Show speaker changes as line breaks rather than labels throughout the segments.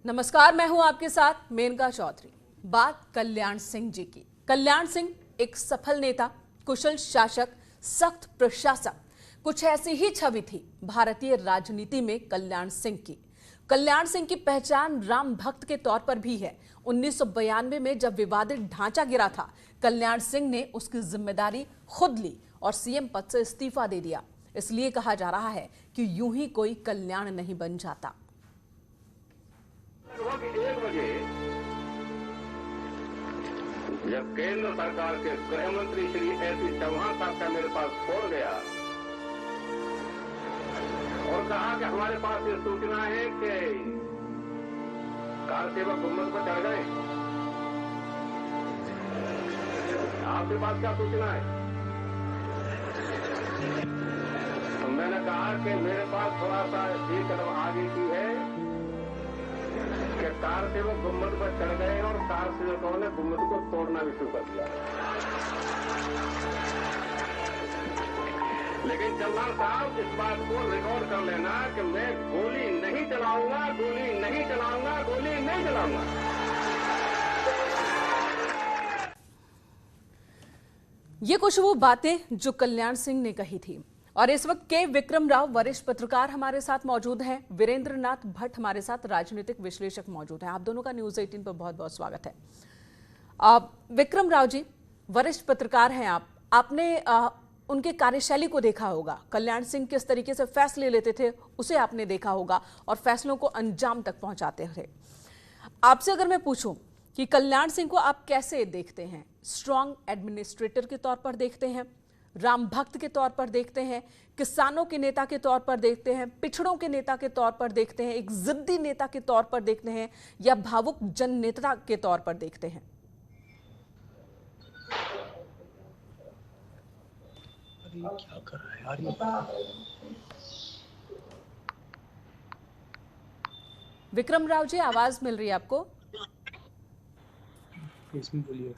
नमस्कार, मैं हूं आपके साथ मेनका चौधरी। बात कल्याण सिंह जी की। कल्याण सिंह एक सफल नेता, कुशल शासक, सख्त प्रशासक, कुछ ऐसी ही छवि थी भारतीय राजनीति में कल्याण सिंह की। कल्याण सिंह की पहचान राम भक्त के तौर पर भी है। 1992 में जब विवादित ढांचा गिरा था, कल्याण सिंह ने उसकी जिम्मेदारी खुद ली और सीएम पद से इस्तीफा दे दिया। इसलिए कहा जा रहा है कि यूं ही कोई कल्याण नहीं बन जाता।
लगभग 1 बजे जब केंद्र सरकार के गृह मंत्री श्री एस.सी. चौहान साहब का मेरे पास फोन गया और कहा कि हमारे पास ये सूचना है कि कार सेवक गुम्बद पर चढ़ गए। आपके पास क्या सूचना है? तो मैंने कहा कि मेरे पास थोड़ा सा एक कदम आगे की है कि कार सेवक गुम्बद पर चढ़ गए और कार सेवकों ने गुम्बद को तोड़ना भी शुरू कर दिया। लेकिन चौहान साहब, इस बात को रिकॉर्ड कर लेना कि मैं गोली नहीं चलाऊंगा, गोली नहीं चलाऊंगा, गोली नहीं चलाऊंगा।
ये कुछ वो बातें जो कल्याण सिंह ने कही थी। और इस वक्त के विक्रम राव वरिष्ठ पत्रकार हमारे साथ मौजूद हैं, वीरेंद्र नाथ भट्ट हमारे साथ राजनीतिक विश्लेषक मौजूद हैं। आप दोनों का न्यूज 18 पर बहुत बहुत स्वागत है। विक्रम राव जी, वरिष्ठ पत्रकार हैं आप, आपने उनके कार्यशैली को देखा होगा। कल्याण सिंह किस तरीके से फैसले लेते थे उसे आपने देखा होगा और फैसलों को अंजाम तक पहुंचाते थे। आपसे अगर मैं पूछूं कि कल्याण सिंह को आप कैसे देखते हैं, स्ट्रांग एडमिनिस्ट्रेटर के तौर पर देखते हैं, राम भक्त के तौर पर देखते हैं, किसानों के नेता के तौर पर देखते हैं, पिछड़ों के नेता के तौर पर देखते हैं, एक जिद्दी नेता के तौर पर देखते हैं, या भावुक जन नेता के तौर पर देखते हैं?
क्या कर रहा है यार?
विक्रम राव जी, आवाज मिल रही है आपको?
इसमें बोलिए।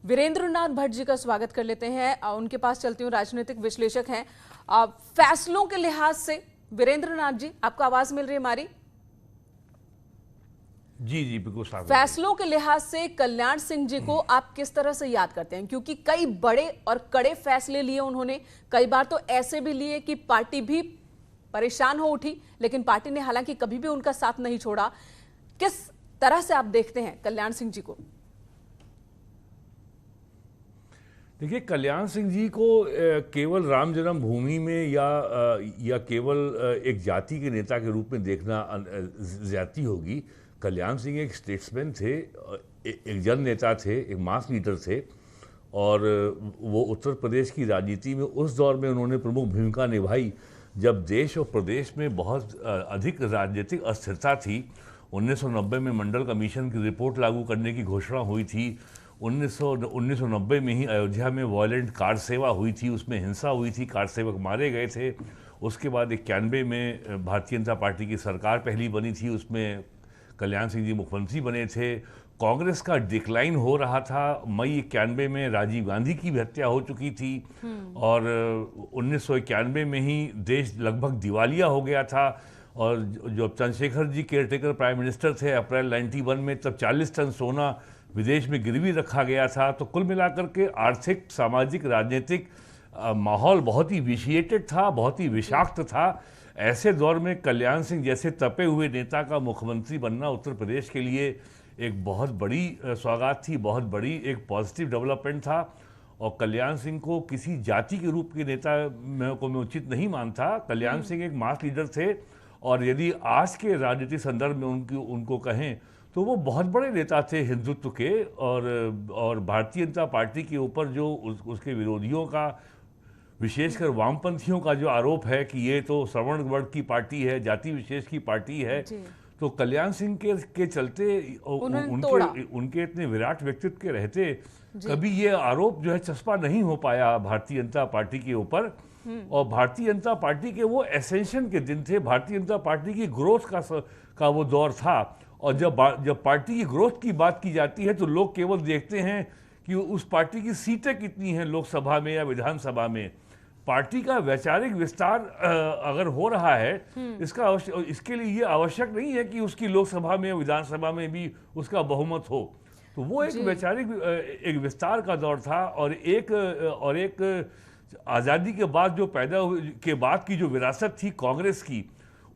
वीरेंद्र नाथ भट्ट जी का स्वागत कर लेते हैं। उनके पास चलती हूँ, राजनीतिक विश्लेषक हैं। फैसलों के लिहाज से वीरेंद्र नाथ जी, आपको आवाज मिल रही है हमारी?
जी बिल्कुल।
फैसलों के लिहाज से कल्याण सिंह जी को आप किस तरह से याद करते हैं? क्योंकि कई बड़े और कड़े फैसले लिए उन्होंने, कई बार तो ऐसे भी लिए कि पार्टी भी परेशान हो उठी, लेकिन पार्टी ने हालांकि कभी भी उनका साथ नहीं छोड़ा। किस तरह से आप देखते हैं कल्याण सिंह जी को?
देखिए, कल्याण सिंह जी को केवल राम जन्मभूमि में या केवल एक जाति के नेता के रूप में देखना ज्यादती होगी। कल्याण सिंह एक स्टेट्समैन थे, एक जन नेता थे, एक मास लीडर थे, और वो उत्तर प्रदेश की राजनीति में उस दौर में उन्होंने प्रमुख भूमिका निभाई जब देश और प्रदेश में बहुत अधिक राजनीतिक अस्थिरता थी। 1990 में मंडल कमीशन की रिपोर्ट लागू करने की घोषणा हुई थी। 1990 में ही अयोध्या में वायलेंट कार सेवा हुई थी, उसमें हिंसा हुई थी, कार सेवक मारे गए थे। उसके बाद 91 में भारतीय जनता पार्टी की सरकार पहली बनी थी, उसमें कल्याण सिंह जी मुख्यमंत्री बने थे। कांग्रेस का डिक्लाइन हो रहा था। मई 91 में राजीव गांधी की भी हत्या हो चुकी थी और 1991 में ही देश लगभग दिवालिया हो गया था। और जब Chandrashekhar ji caretaker prime minister थे अप्रैल 91 में, तब 40 टन सोना विदेश में गिरवी रखा गया था। तो कुल मिलाकर के आर्थिक, सामाजिक, राजनीतिक माहौल बहुत ही विशिएटेड था, बहुत ही विषाक्त था। ऐसे दौर में कल्याण सिंह जैसे तपे हुए नेता का मुख्यमंत्री बनना उत्तर प्रदेश के लिए एक बहुत बड़ी सौगात थी, बहुत बड़ी एक पॉजिटिव डेवलपमेंट था। और कल्याण सिंह को किसी जाति के रूप के नेता को मैं उचित नहीं मानता। कल्याण सिंह एक मास लीडर थे, और यदि आज के राजनीतिक संदर्भ में उनको कहें तो वो बहुत बड़े नेता थे हिंदुत्व के। और भारतीय जनता पार्टी के ऊपर जो उसके विरोधियों का, विशेषकर वामपंथियों का जो आरोप है कि ये तो श्रवण वर्ग की पार्टी है, जाति विशेष की पार्टी है, तो कल्याण सिंह के चलते उनके इतने विराट व्यक्तित्व के रहते कभी ये आरोप जो है चस्पा नहीं हो पाया भारतीय जनता पार्टी के ऊपर। और भारतीय जनता पार्टी के वो एसेंशन के दिन थे, भारतीय जनता पार्टी की ग्रोथ का वो दौर था। और जब पार्टी की ग्रोथ की बात की जाती है तो लोग केवल देखते हैं कि उस पार्टी की सीटें कितनी हैं लोकसभा में या विधानसभा में। पार्टी का वैचारिक विस्तार अगर हो रहा है, इसके लिए ये आवश्यक नहीं है कि उसकी लोकसभा में विधानसभा में भी उसका बहुमत हो। तो वो एक वैचारिक एक विस्तार का दौर था, और एक आज़ादी के बाद जो के बाद की जो विरासत थी कांग्रेस की,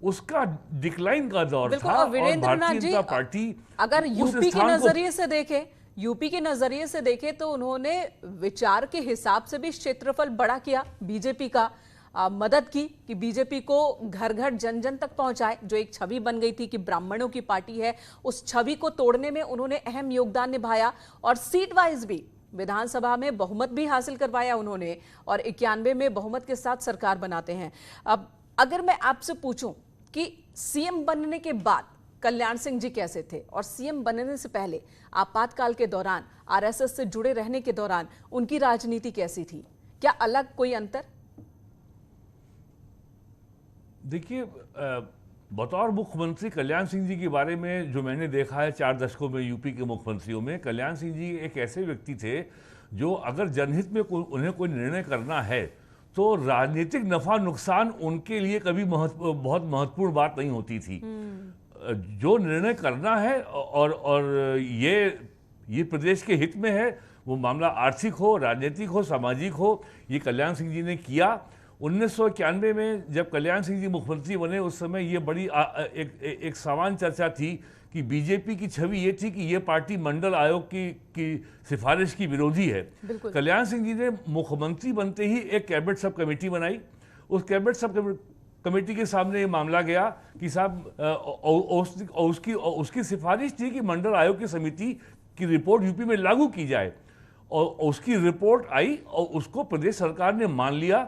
उसका डिक्लाइन का दौर था। और भारतीय जनता पार्टी
अगर यूपी के नजरिए से देखें, यूपी के नजरिए से देखें तो उन्होंने विचार के हिसाब से भी क्षेत्रफल बड़ा किया, बीजेपी का मदद की कि बीजेपी को घर घर जन जन तक पहुंचाए। जो एक छवि बन गई थी कि ब्राह्मणों की पार्टी है, उस छवि को तोड़ने में उन्होंने अहम योगदान निभाया, और सीट वाइज भी विधानसभा में बहुमत भी हासिल करवाया उन्होंने, और 91 में बहुमत के साथ सरकार बनाते हैं। अब अगर मैं आपसे पूछूं कि सीएम बनने के बाद कल्याण सिंह जी कैसे थे, और सीएम बनने से पहले आपातकाल के दौरान आरएसएस से जुड़े रहने के दौरान उनकी राजनीति कैसी थी, क्या अलग कोई अंतर?
देखिए, बतौर मुख्यमंत्री कल्याण सिंह जी के बारे में जो मैंने देखा है 4 दशकों में यूपी के मुख्यमंत्रियों में, कल्याण सिंह जी एक ऐसे व्यक्ति थे जो अगर जनहित में उन्हें कोई निर्णय करना है तो राजनीतिक नफा नुकसान उनके लिए कभी बहुत महत्वपूर्ण बात नहीं होती थी। जो निर्णय करना है और ये प्रदेश के हित में है, वो मामला आर्थिक हो, राजनीतिक हो, सामाजिक हो, ये कल्याण सिंह जी ने किया। 1991 में जब कल्याण सिंह जी मुख्यमंत्री बने, उस समय ये बड़ी एक सामान्य चर्चा थी कि बीजेपी की छवि ये थी कि ये पार्टी मंडल आयोग की सिफारिश की विरोधी है। कल्याण सिंह जी ने मुख्यमंत्री बनते ही एक कैबिनेट सब कमेटी बनाई। उस कैबिनेट सब कमेटी के सामने ये मामला गया कि साहब, उसकी सिफारिश थी कि मंडल आयोग की समिति की रिपोर्ट यूपी में लागू की जाए, और उसकी रिपोर्ट आई और उसको प्रदेश सरकार ने मान लिया।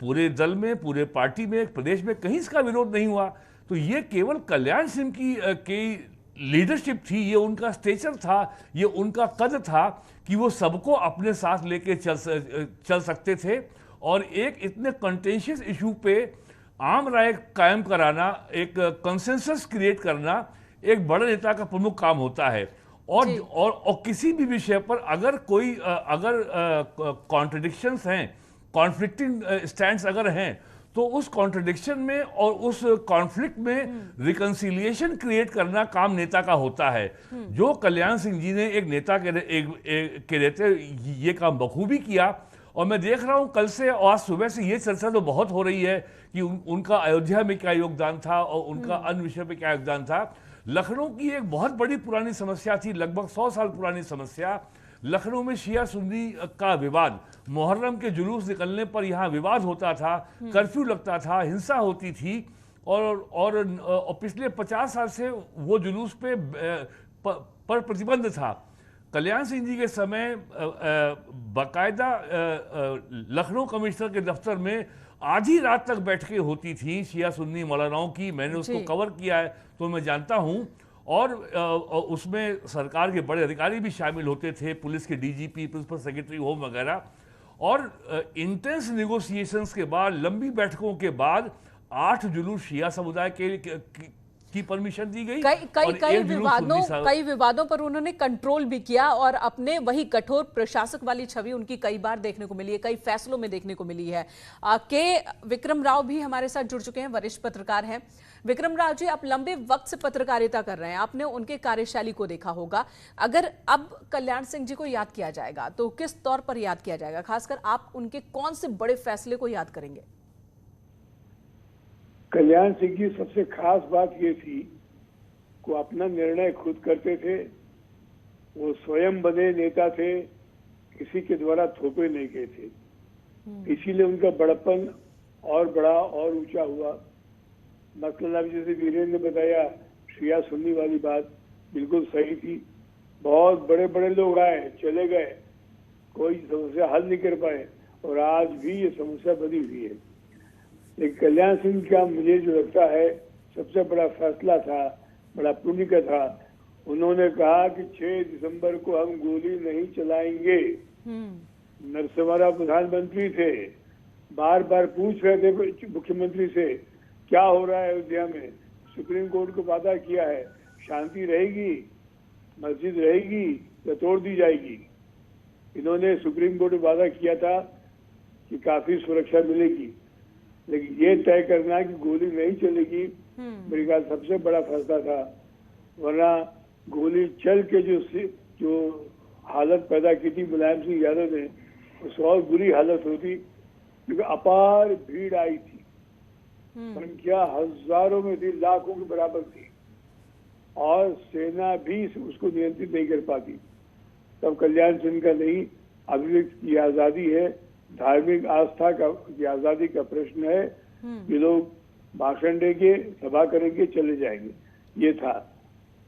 पूरे दल में, पूरे पार्टी में, प्रदेश में कहीं इसका विरोध नहीं हुआ। तो ये केवल कल्याण सिंह की लीडरशिप थी, ये उनका स्टेचर था, ये उनका कद था कि वो सबको अपने साथ लेके चल सकते थे। और एक इतने कंटेंशियस इशू पे आम राय कायम कराना, एक कंसेंसस क्रिएट करना एक बड़े नेता का प्रमुख काम होता है। और किसी भी विषय पर अगर कॉन्ट्रडिक्शंस हैं, कॉन्फ्लिक्टिंग स्टैंड्स अगर हैं, तो उस कॉन्ट्रडिक्शन में और उस कॉन्फ्लिक्ट में रिकंसिलिएशन क्रिएट करना काम नेता का होता है, जो कल्याण सिंह जी ने एक नेता के रहते ये काम बखूबी किया। और मैं देख रहा हूं कल से और आज सुबह से ये चर्चा तो बहुत हो रही है कि उनका अयोध्या में क्या योगदान था और उनका अन्य विषय पे क्या योगदान था। लखनऊ की एक बहुत बड़ी पुरानी समस्या थी, लगभग 100 साल पुरानी समस्या। लखनऊ में शिया सुन्नी का विवाद, मुहर्रम के जुलूस निकलने पर यहाँ विवाद होता था, कर्फ्यू लगता था, हिंसा होती थी, और पिछले 50 साल से वो जुलूस पर प्रतिबंध था। कल्याण सिंह जी के समय बाकायदा लखनऊ कमिश्नर के दफ्तर में आधी रात तक बैठकें होती थी शिया सुन्नी मौलानाओं की। मैंने उसको कवर किया है तो मैं जानता हूँ। और उसमें सरकार के बड़े अधिकारी भी शामिल होते थे, पुलिस के डीजीपी, प्रिंसिपल सेक्रेटरी होम वगैरह। और इंटेंस नेगोशिएशंस के बाद, लंबी बैठकों के बाद 8 जुलूस शिया समुदाय की परमिशन दी गई।
कई विवादों पर उन्होंने कंट्रोल भी किया, और अपने वही कठोर प्रशासक वाली छवि उनकी कई बार देखने को मिली है, कई फैसलों में देखने को मिली है। के विक्रम राव भी हमारे साथ जुड़ चुके हैं, वरिष्ठ पत्रकार हैं। विक्रम राव जी, आप लंबे वक्त से पत्रकारिता कर रहे हैं, आपने उनके कार्यशैली को देखा होगा। अगर अब कल्याण सिंह जी को याद किया जाएगा तो किस तौर पर याद किया जाएगा? खासकर आप उनके कौन से बड़े फैसले को याद करेंगे?
कल्याण सिंह की सबसे खास बात ये थी कि अपना निर्णय खुद करते थे, वो स्वयं बने नेता थे, किसी के द्वारा थोपे नहीं गए थे। इसीलिए उनका बड़प्पन और बड़ा और ऊंचा हुआ। मतलब जैसे वीरेंद्र ने बताया, शिया सुन्नी वाली बात बिल्कुल सही थी। बहुत बड़े बड़े लोग आए, चले गए, कोई समस्या हल नहीं कर पाए, और आज भी ये समस्या बनी हुई है। लेकिन कल्याण सिंह का मुझे जो लगता है सबसे बड़ा फैसला था, बड़ा पुण्य का था, उन्होंने कहा कि 6 दिसंबर को हम गोली नहीं चलाएंगे। नरसिम्हा राव प्रधानमंत्री थे, बार बार पूछ रहे थे मुख्यमंत्री से क्या हो रहा है अयोध्या में। सुप्रीम कोर्ट को वादा किया है, शांति रहेगी, मस्जिद रहेगी या तोड़ दी जाएगी। इन्होंने सुप्रीम कोर्ट में वादा किया था कि काफी सुरक्षा मिलेगी, लेकिन ये तय करना कि गोली नहीं चलेगी मेरे ख्याल सबसे बड़ा फैसला था। वरना गोली चल के जो हालत पैदा की थी मुलायम सिंह यादव ने, उससे और बुरी हालत होती, क्योंकि अपार भीड़ आई थी, संख्या हजारों में थी, लाखों के बराबर थी, और सेना भी उसको नियंत्रित नहीं कर पाती। तब कल्याण सिंह का नहीं, अभिव्यक्ति की आजादी है, धार्मिक आस्था की आजादी का प्रश्न है, ये लोग भाषण देंगे, सभा करेंगे, चले जाएंगे, ये था।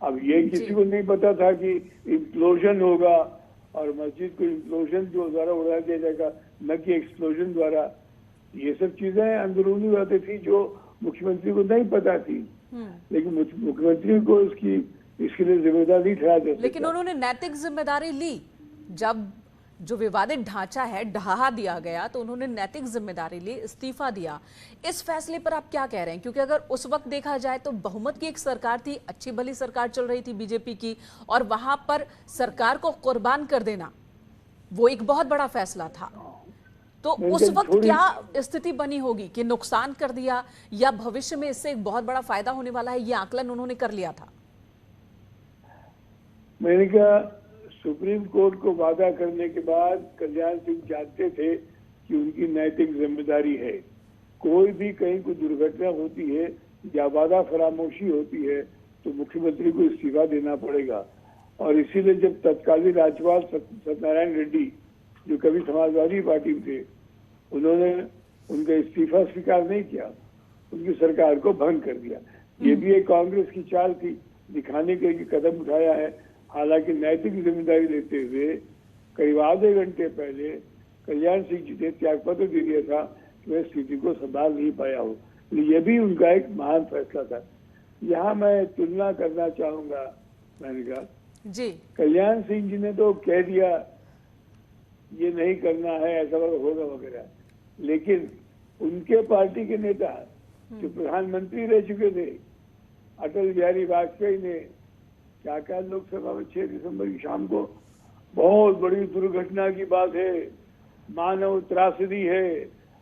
अब ये किसी को नहीं पता था कि इम्प्लोजन होगा और मस्जिद को इम्प्लोजन जो द्वारा उड़ा दिया जाएगा, न कि एक्सप्लोजन द्वारा। ये सब चीजें अंदरूनी बातें थी जो मुख्यमंत्री को नहीं पता थी, लेकिन मुख्यमंत्री को इसके लिए जिम्मेदारी ठहरा देते।
लेकिन उन्होंने नैतिक जिम्मेदारी ली। जब जो विवादित ढांचा है ढहा दिया गया तो उन्होंने नैतिक जिम्मेदारी ली, इस्तीफा दिया। इस फैसले पर आप क्या कह रहे हैं? क्योंकि अगर उस वक्त देखा जाए तो बहुमत की एक सरकार थी, अच्छी भली सरकार चल रही थी बीजेपी की, और वहां पर सरकार को कुर्बान कर देना वो एक बहुत बड़ा फैसला था। तो उस वक्त क्या स्थिति बनी होगी कि नुकसान कर दिया या भविष्य में इससे एक बहुत बड़ा फायदा होने वाला है, ये आकलन उन्होंने कर लिया था?
मैंने कहा सुप्रीम कोर्ट को वादा करने के बाद कल्याण सिंह जानते थे कि उनकी नैतिक जिम्मेदारी है। कोई भी कहीं कोई दुर्घटना होती है या वादा फरामोशी होती है तो मुख्यमंत्री को इस्तीफा देना पड़ेगा। और इसीलिए जब तत्कालीन राज्यपाल सत्यनारायण रेड्डी, जो कभी समाजवादी पार्टी में थे, उन्होंने उनका इस्तीफा स्वीकार नहीं किया, उनकी सरकार को भंग कर दिया। ये भी एक कांग्रेस की चाल थी, दिखाने के लिए कदम उठाया है। हालांकि नैतिक जिम्मेदारी लेते हुए करीब आधे घंटे पहले कल्याण सिंह जी ने त्यागपत्र दे दिया था कि मैं स्थिति को संभाल नहीं पाया हूँ। ये भी उनका एक महान फैसला था। यहाँ मैं तुलना करना चाहूंगा, मैंने कहा
जी,
कल्याण सिंह जी ने तो कह दिया ये नहीं करना है, ऐसा होगा वगैरह, लेकिन उनके पार्टी के नेता जो प्रधानमंत्री रह चुके थे, अटल बिहारी वाजपेयी ने क्या कहा लोकसभा में 6 दिसंबर की शाम को, बहुत बड़ी दुर्घटना की बात है, मानव त्रासदी है,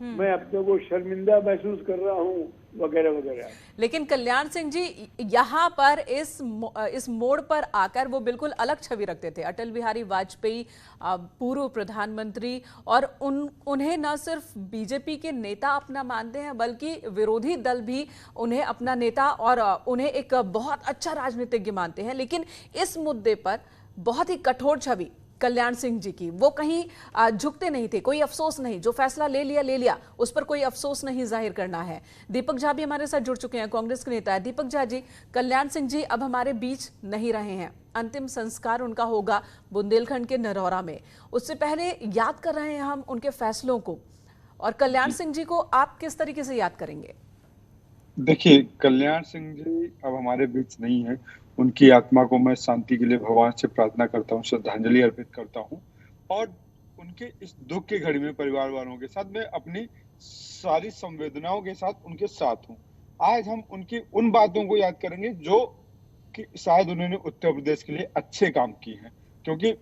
मैं अपने को शर्मिंदा महसूस कर रहा हूँ, वगैरह वगैरह।
लेकिन कल्याण सिंह जी यहाँ पर इस मोड़ पर आकर वो बिल्कुल अलग छवि रखते थे। अटल बिहारी वाजपेयी पूर्व प्रधानमंत्री, और उन्हें न सिर्फ बीजेपी के नेता अपना मानते हैं बल्कि विरोधी दल भी उन्हें अपना नेता और उन्हें एक बहुत अच्छा राजनीतिज्ञ मानते हैं। लेकिन इस मुद्दे पर बहुत ही कठोर छवि कल्याण सिंह जी की, वो कहीं झुकते नहीं थे, कोई अफसोस नहीं, जो फैसला ले लिया, उस पर कोई अफसोस नहीं जाहिर करना है। दीपक झा भी हमारे साथ जुड़ चुके हैं, कांग्रेस के नेता है। दीपक झा जी, कल्याण सिंह जी अब हमारे बीच नहीं रहे हैं, अंतिम संस्कार उनका होगा बुंदेलखंड के नरौरा में। उससे पहले याद कर रहे हैं हम उनके फैसलों को, और कल्याण सिंह जी को आप किस तरीके से याद करेंगे?
देखिए, कल्याण सिंह जी अब हमारे बीच नहीं है। उनकी आत्मा को मैं शांति के लिए भगवान से प्रार्थना करता हूँ, श्रद्धांजलि अर्पित करता हूँ, और उनके इस दुख की घड़ी में परिवार वालों के साथ मैं अपनी सारी संवेदनाओं के साथ उनके साथ हूँ। आज हम उनकी उन बातों को याद करेंगे जो कि शायद उन्होंने उत्तर प्रदेश के लिए अच्छे काम किए हैं, क्योंकि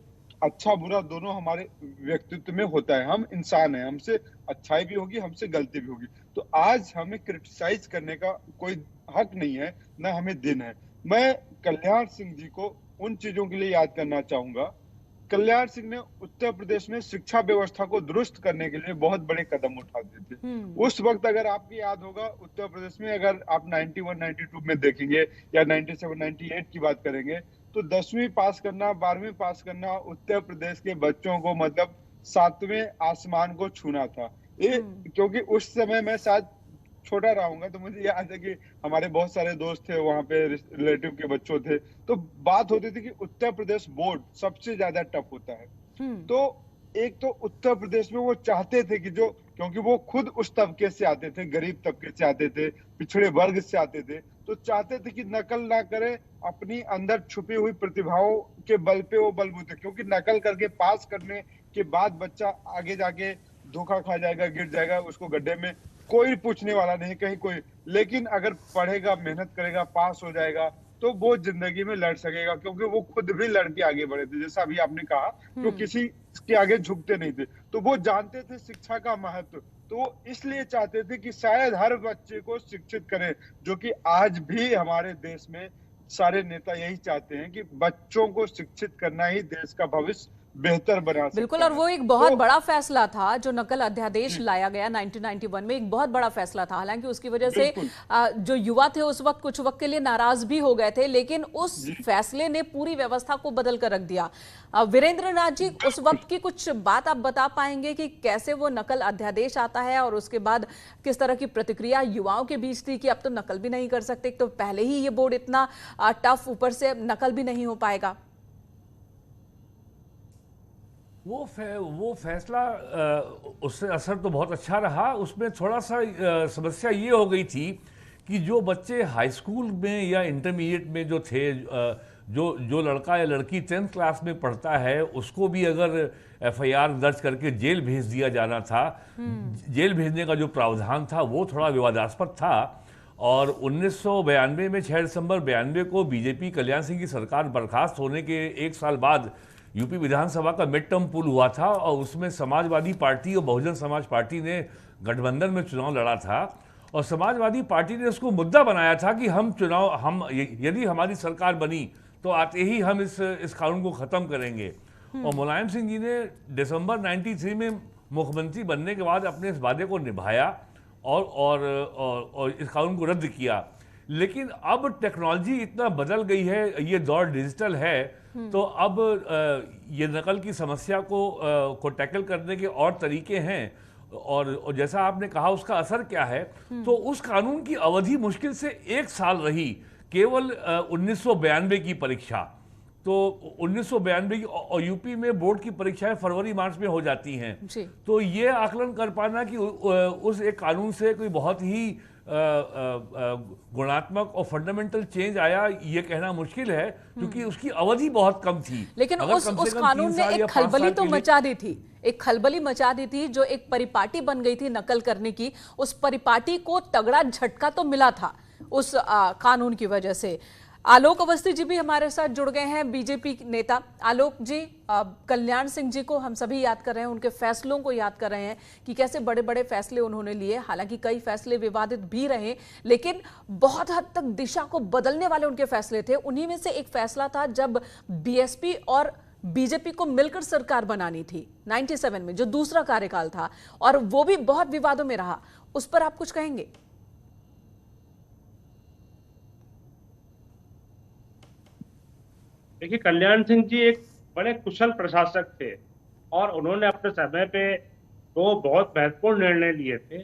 अच्छा बुरा दोनों हमारे व्यक्तित्व में होता है। हम इंसान हैं, हमसे अच्छाई भी होगी, हमसे गलती भी होगी। तो आज हमें क्रिटिसाइज करने का कोई हक नहीं है, न हमें दिन है। मैं कल्याण सिंह जी को उन चीजों के लिए याद करना चाहूंगा। कल्याण सिंह ने उत्तर प्रदेश में शिक्षा व्यवस्था को दुरुस्त करने के लिए बहुत बड़े कदम उठाते थे। उस वक्त अगर आपको याद होगा, उत्तर प्रदेश में अगर आप 91-92 में देखेंगे या 97-98 की बात करेंगे, तो 10वीं पास करना, 12वीं पास करना उत्तर प्रदेश के बच्चों को मतलब 7वें आसमान को छूना था। ये क्योंकि उस समय मैं शायद छोटा रहूंगा, तो मुझे याद है कि हमारे बहुत सारे दोस्त थे वहां पे, रिलेटिव के बच्चों थे, तो बात होती थी कि उत्तर प्रदेश बोर्ड सबसे ज्यादा टफ होता है। तो एक तो उत्तर प्रदेश में वो चाहते थे कि जो, क्योंकि वो खुद उस तबके से आते थे, गरीब तबके से आते थे, पिछड़े वर्ग से आते थे, तो चाहते थे कि नकल ना करे, अपनी अंदर छुपी हुई प्रतिभाओं के बल पे वो बलबूते, क्योंकि नकल करके पास करने के बाद बच्चा आगे जाके धोखा खा जाएगा, गिर जाएगा, उसको गड्ढे में कोई पूछने वाला नहीं, कहीं कोई। लेकिन अगर पढ़ेगा, मेहनत करेगा, पास हो जाएगा, तो वो जिंदगी में लड़ सकेगा, क्योंकि वो खुद भी लड़ के आगे बढ़े थे, जैसा अभी आपने कहा कि वो किसी के आगे झुकते नहीं थे, तो वो जानते थे शिक्षा का महत्व, तो वो इसलिए चाहते थे कि शायद हर बच्चे को शिक्षित करें, जो कि आज भी हमारे देश में सारे नेता यही चाहते हैं कि बच्चों को शिक्षित करना ही देश का भविष्य बेहतर बना सकता
बिल्कुल। और
है।
वो एक बहुत
तो
बड़ा फैसला था जो नकल अध्यादेश लाया गया 1991 में, एक बहुत बड़ा फैसला था। हालांकि उसकी वजह से जो युवा थे उस वक्त कुछ वक्त के लिए नाराज भी हो गए थे, लेकिन उस फैसले ने पूरी व्यवस्था को बदल कर रख दिया। वीरेंद्र नाथ जी, उस वक्त की कुछ बात आप बता पाएंगे कि कैसे वो नकल अध्यादेश आता है और उसके बाद किस तरह की प्रतिक्रिया युवाओं के बीच थी कि अब तो नकल भी नहीं कर सकते, तो पहले ही ये बोर्ड इतना टफ, ऊपर से नकल भी नहीं हो पाएगा।
वो फैसला उससे असर तो बहुत अच्छा रहा। उसमें थोड़ा सा समस्या ये हो गई थी कि जो बच्चे हाई स्कूल में या इंटरमीडिएट में जो थे, जो लड़का या लड़की 10th क्लास में पढ़ता है, उसको भी अगर FIR दर्ज करके जेल भेज दिया जाना था, जेल भेजने का जो प्रावधान था वो थोड़ा विवादास्पद था। और 1992 में 6 दिसंबर 92 को बीजेपी कल्याण सिंह की सरकार बर्खास्त होने के एक साल बाद यूपी विधानसभा का मिड टर्म पोल हुआ था और उसमें समाजवादी पार्टी और बहुजन समाज पार्टी ने गठबंधन में चुनाव लड़ा था। और समाजवादी पार्टी ने उसको मुद्दा बनाया था कि हम यदि हमारी सरकार बनी तो आते ही हम इस कानून को ख़त्म करेंगे। और मुलायम सिंह जी ने दिसंबर 93 में मुख्यमंत्री बनने के बाद अपने इस वादे को निभाया और इस कानून को रद्द किया। लेकिन अब टेक्नोलॉजी इतना बदल गई है, ये दौर डिजिटल है, तो अब ये नकल की समस्या को टैकल करने के और तरीके हैं। और जैसा आपने कहा उसका असर क्या है, तो उस कानून की अवधि मुश्किल से 1 साल रही, केवल 1992 की परीक्षा। तो 1992 की, और यूपी में बोर्ड की परीक्षाएं फरवरी मार्च में हो जाती हैं। तो ये आकलन कर पाना कि उस एक कानून से कोई बहुत ही गुणात्मक और फंडामेंटल चेंज आया, ये कहना मुश्किल है, क्योंकि उसकी अवधि बहुत कम थी।
लेकिन उस कानून ने एक खलबली तो मचा दी थी, एक खलबली मचा दी थी, जो एक परिपाटी बन गई थी नकल करने की। उस परिपाटी को तगड़ा झटका तो मिला था उस कानून की वजह से। आलोक अवस्थी जी भी हमारे साथ जुड़ गए हैं, बीजेपी नेता। आलोक जी, कल्याण सिंह जी को हम सभी याद कर रहे हैं, उनके फैसलों को याद कर रहे हैं कि कैसे बड़े बड़े फैसले उन्होंने लिए। हालांकि कई फैसले विवादित भी रहे, लेकिन बहुत हद तक दिशा को बदलने वाले उनके फैसले थे। उन्हीं में से एक फैसला था जब बीएसपी और बीजेपी को मिलकर सरकार बनानी थी 97 में, जो दूसरा कार्यकाल था, और वो भी बहुत विवादों में रहा। उस पर आप कुछ कहेंगे?
देखिए, कल्याण सिंह जी एक बड़े कुशल प्रशासक थे और उन्होंने अपने समय पे 2 बहुत महत्वपूर्ण निर्णय लिए थे।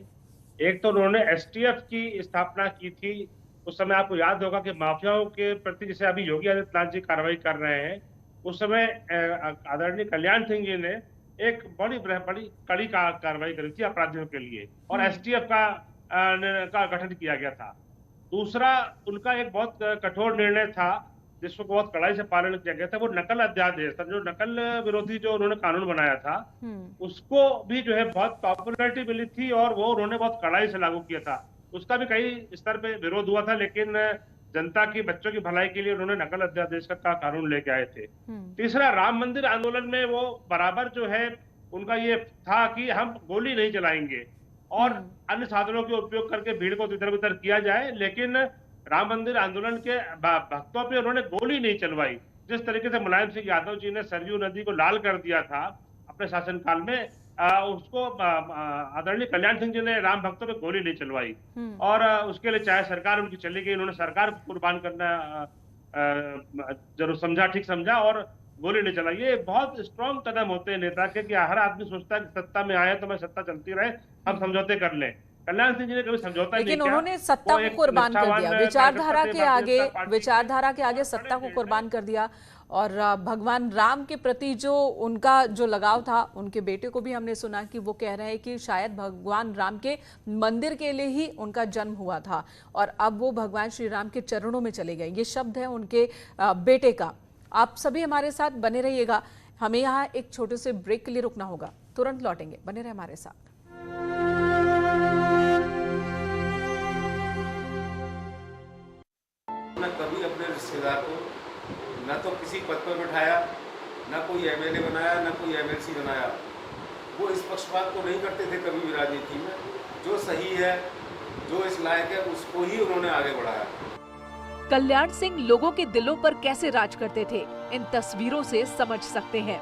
एक तो उन्होंने STF की स्थापना की थी। उस समय आपको याद होगा कि माफियाओं के प्रति जैसे अभी योगी आदित्यनाथ जी कार्रवाई कर रहे हैं, उस समय आदरणीय कल्याण सिंह जी ने एक बड़ी कड़ी कार्रवाई करी थी अपराधियों के लिए, और STF का गठन किया गया था। दूसरा, उनका एक बहुत कठोर निर्णय था जिसको बहुत कड़ाई से पालन किया गया था, वो नकल अध्यादेश था, जो नकल विरोधी जो उन्होंने कानून बनाया था, उसको भी जो है बहुत पॉपुलैरिटी मिली थी और वो उन्होंने बहुत कड़ाई से लागू किया था। उसका भी कई स्तर पे विरोध हुआ था, लेकिन जनता की, बच्चों की भलाई के लिए उन्होंने नकल अध्यादेश का कानून लेके आए थे। तीसरा, राम मंदिर आंदोलन में वो बराबर जो है उनका ये था कि हम गोली नहीं चलाएंगे और अन्य साधनों के उपयोग करके भीड़ को इधर उधर किया जाए, लेकिन राम मंदिर आंदोलन के भक्तों पे उन्होंने गोली नहीं चलवाई। जिस तरीके से मुलायम सिंह यादव जी ने सरयू नदी को लाल कर दिया था अपने शासनकाल में, उसको आदरणीय कल्याण सिंह जी ने राम भक्तों पे गोली नहीं चलवाई। और उसके लिए चाहे सरकार उनकी चली गई, उन्होंने सरकार को कुर्बान करना जरूर समझा, ठीक समझा, और गोली नहीं चलाई। ये बहुत स्ट्रॉन्ग कदम होते हैं नेता के, कि हर आदमी सोचता है कि सत्ता में आए तो मैं सत्ता चलती रहे, हम समझौते कर लें। कल्याण सिंह जी ने कभी समझौता नहीं किया,
लेकिन उन्होंने सत्ता को कुर्बान कर दिया, विचारधारा के आगे सत्ता को कुर्बान कर दिया। और भगवान राम के प्रति जो उनका जो लगाव था, उनके बेटे को भी हमने सुना कि वो कह रहे हैं कि शायद भगवान राम के मंदिर के लिए ही उनका जन्म हुआ था और अब वो भगवान श्री राम के चरणों में चले गए। ये शब्द है उनके बेटे का। आप सभी हमारे साथ बने रहिएगा, हमें यहाँ एक छोटे से ब्रेक के लिए रुकना होगा, तुरंत लौटेंगे, बने रहे हमारे साथ।
कभी अपने हिस्सेदार को न तो किसी पद पर बैठाया, न कोई एमएलए बनाया, न कोई एमएलसी बनाया। वो इस पक्षपात को नहीं करते थे कभी भी राजनीति में। जो सही है, जो इस लायक है, उसको ही उन्होंने आगे बढ़ाया।
कल्याण सिंह लोगों के दिलों पर कैसे राज करते थे, इन तस्वीरों से समझ सकते हैं।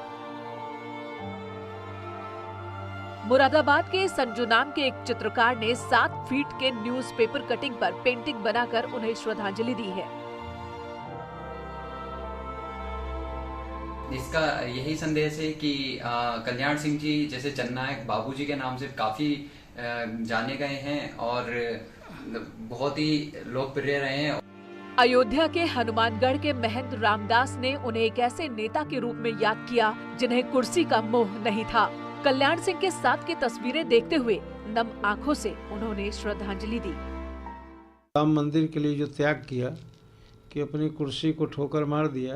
मुरादाबाद के संजू नाम के एक चित्रकार ने 7 फीट के न्यूज़पेपर कटिंग पर पेंटिंग बनाकर उन्हें श्रद्धांजलि दी है।
इसका यही संदेश है कि कल्याण सिंह जी जैसे जननायक बाबूजी के नाम से काफी जाने गए हैं और बहुत ही लोकप्रिय रहे हैं।
अयोध्या के हनुमानगढ़ के महंत रामदास ने उन्हें एक ऐसे नेता के रूप में याद किया जिन्हें कुर्सी का मोह नहीं था। कल्याण सिंह के साथ की तस्वीरें देखते हुए नम आंखों से उन्होंने श्रद्धांजलि दी।
राम मंदिर के लिए जो त्याग किया कि अपनी कुर्सी को ठोकर मार दिया,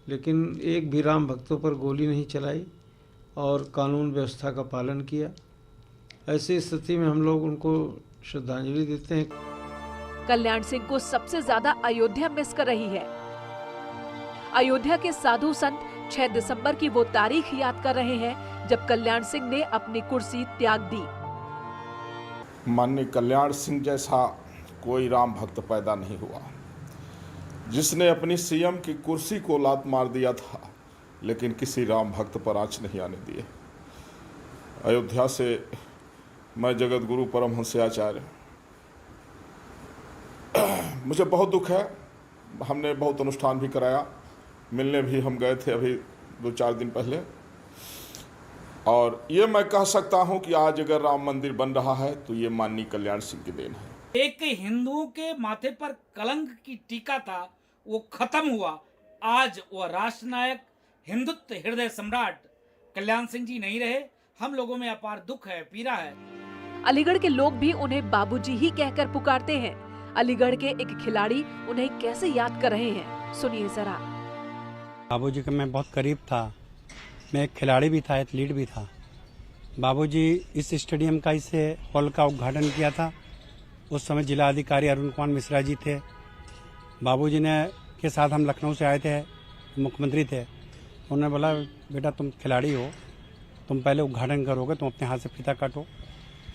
लेकिन एक भी राम भक्तों पर गोली नहीं चलाई और कानून व्यवस्था का पालन किया। ऐसी स्थिति में हम लोग उनको श्रद्धांजलि देते हैं।
कल्याण सिंह को सबसे ज्यादा अयोध्या मिस कर रही है। अयोध्या के साधु संत 6 दिसंबर की वो तारीख याद कर रहे हैं जब कल्याण सिंह ने अपनी कुर्सी त्याग दी।
माननीय कल्याण सिंह जैसा कोई राम भक्त पैदा नहीं हुआ जिसने अपनी सीएम की कुर्सी को लात मार दिया था, लेकिन किसी राम भक्त पर आंच नहीं आने दिए। अयोध्या से मैं जगत गुरु परमहंस आचार्य, मुझे बहुत दुख है। हमने बहुत अनुष्ठान भी कराया, मिलने भी हम गए थे अभी 2-4 दिन पहले, और ये मैं कह सकता हूं कि आज अगर राम मंदिर बन रहा है तो ये माननीय कल्याण सिंह की देन है।
एक हिंदुओं के माथे पर कलंक की टीका था, वो खत्म हुआ। आज वो राष्ट्र नायक, हिंदुत्व हृदय सम्राट कल्याण सिंह जी नहीं रहे। हम लोगों में अपार दुख है, पीड़ा है।
अलीगढ़ के लोग भी उन्हें बाबूजी ही कहकर पुकारते हैं। अलीगढ़ के एक खिलाड़ी उन्हें कैसे याद कर रहे हैं, सुनिए जरा।
बाबूजी का मैं बहुत करीब था। मैं एक खिलाड़ी भी था, एथलीट भी था। बाबूजी इस स्टेडियम का, इस हॉल का उद्घाटन किया था। उस समय जिला अधिकारी अरुण कुमार मिश्रा जी थे। बाबूजी ने के साथ हम लखनऊ से आए थे, मुख्यमंत्री थे। उन्होंने बोला, बेटा तुम खिलाड़ी हो, तुम पहले उद्घाटन करोगे, तुम अपने हाथ से फीता काटो।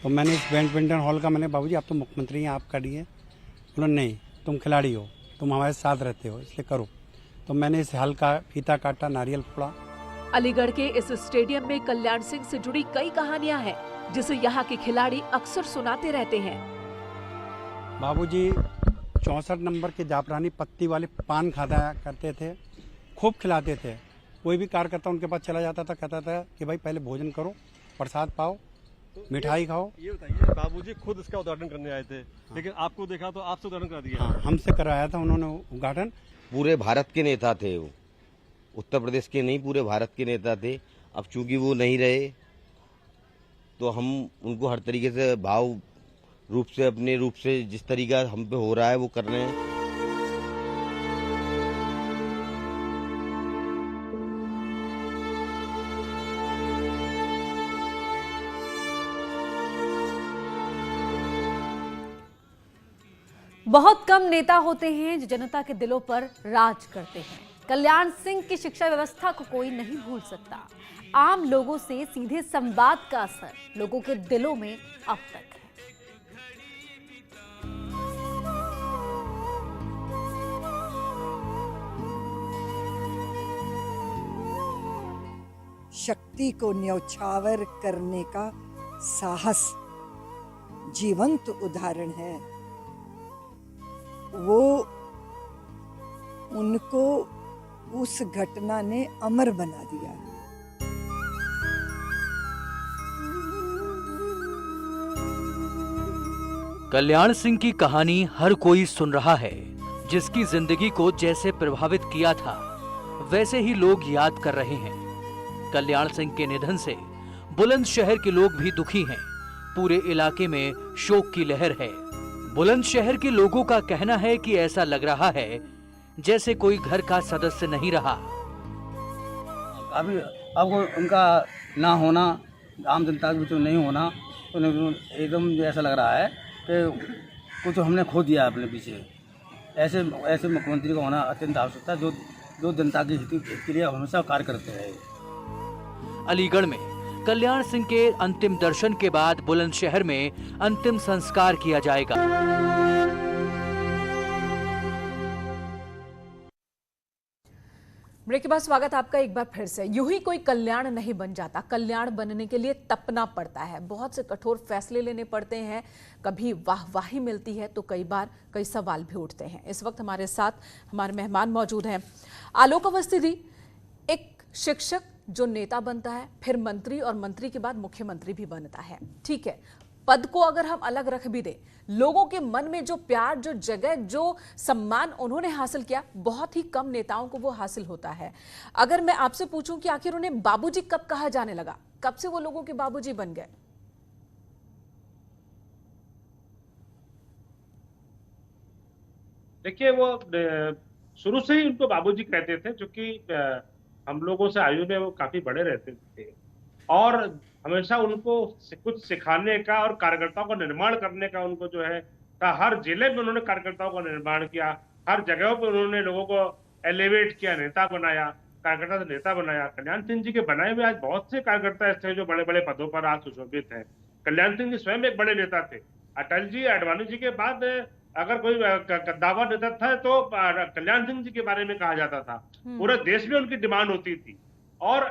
तो मैंने इस बैडमिंटन हॉल का, मैंने बाबूजी आप तो मुख्यमंत्री हैं, आप काटिए। बोला नहीं, तुम खिलाड़ी हो, तुम हमारे साथ रहते हो, इसलिए करो। तो मैंने इस हॉल का फीता काटा, नारियल फोड़ा।
अलीगढ़ के इस स्टेडियम में कल्याण सिंह से जुड़ी कई कहानियां हैं जिसे यहाँ के खिलाड़ी अक्सर सुनाते रहते हैं।
बाबूजी 64 नंबर के जाफरानी पत्ती वाले पान खाता करते थे, खूब खिलाते थे। कोई भी कार्यकर्ता उनके पास चला जाता था, कहता था कि भाई पहले भोजन करो, प्रसाद पाओ, मिठाई खाओ।
ये बताइए, बाबूजी खुद इसका उद्घाटन करने आए थे, लेकिन आपको देखा तो आपसे उद्घाटन करा दिया।
हाँ, हमसे कराया था उन्होंने उद्घाटन।
पूरे भारत के नेता थे वो, उत्तर प्रदेश के नहीं, पूरे भारत के नेता थे। अब चूंकि वो नहीं रहे तो हम उनको हर तरीके से भाव रूप से, अपने रूप से जिस तरीका हम पे हो रहा है वो कर रहे हैं।
बहुत कम नेता होते हैं जो जनता के दिलों पर राज करते हैं। कल्याण सिंह की शिक्षा व्यवस्था को कोई नहीं भूल सकता। आम लोगों से सीधे संवाद का असर लोगों के दिलों में अब तक है।
शक्ति को न्यौछावर करने का साहस जीवंत उदाहरण है। वो उनको उस घटना ने अमर बना दिया।
कल्याण सिंह की कहानी हर कोई सुन रहा है। जिसकी जिंदगी को जैसे प्रभावित किया था वैसे ही लोग याद कर रहे हैं। कल्याण सिंह के निधन से बुलंदशहर के लोग भी दुखी हैं। पूरे इलाके में शोक की लहर है। बुलंदशहर के लोगों का कहना है कि ऐसा लग रहा है जैसे कोई घर का सदस्य नहीं रहा।
अभी अब उनका ना होना, आम जनता के बीच में नहीं होना, तो एकदम ऐसा लग रहा है कि कुछ हमने खो दिया अपने पीछे। ऐसे ऐसे मुख्यमंत्री का होना अत्यंत आवश्यक था, जो जनता के हित के लिए हमेशा कार्य करते रहे।
अलीगढ़ में कल्याण सिंह के अंतिम दर्शन के बाद बुलंदशहर में अंतिम संस्कार किया जाएगा।
ब्रेक के बाद स्वागत आपका एक बार फिर से। यूं ही कोई कल्याण नहीं बन जाता, कल्याण बनने के लिए तपना पड़ता है, बहुत से कठोर फैसले लेने पड़ते हैं, कभी वाहवाही मिलती है तो कई बार कई सवाल भी उठते हैं। इस वक्त हमारे साथ हमारे मेहमान मौजूद हैं। आलोक अवस्थी जी, एक शिक्षक जो नेता बनता है, फिर मंत्री और मंत्री के बाद मुख्यमंत्री भी बनता है। ठीक है, पद को अगर हम अलग रख भी दें, लोगों के मन में जो प्यार, जो जगह, जो सम्मान उन्होंने हासिल किया, बहुत ही कम नेताओं को वो हासिल होता है। अगर मैं आपसे पूछूं कि आखिर उन्हें बाबूजी कब कहा जाने लगा, कब से वो लोगों के बाबूजी बन गए?
देखिए, वो शुरू से ही उनको बाबूजी कहते थे, क्योंकि हम लोगों से आयु में वो काफी बड़े रहते थे और हमेशा उनको कुछ सिखाने का और कार्यकर्ताओं का निर्माण करने का उनको जो है हर जिले में उन्होंने कार्यकर्ताओं का निर्माण किया, हर जगहों पर उन्होंने लोगों को एलिवेट किया, नेता बनाया, कार्यकर्ता से नेता बनाया। कल्याण सिंह जी के बनाए हुए आज बहुत से कार्यकर्ता ऐसे हैं जो बड़े बड़े पदों पर आज सुशोभित हैं। कल्याण सिंह जी स्वयं एक बड़े नेता थे। अटल जी, आडवाणी जी के बाद अगर कोई कद्दावर नेता था तो कल्याण सिंह जी के बारे में कहा जाता था। पूरे देश में उनकी डिमांड होती थी और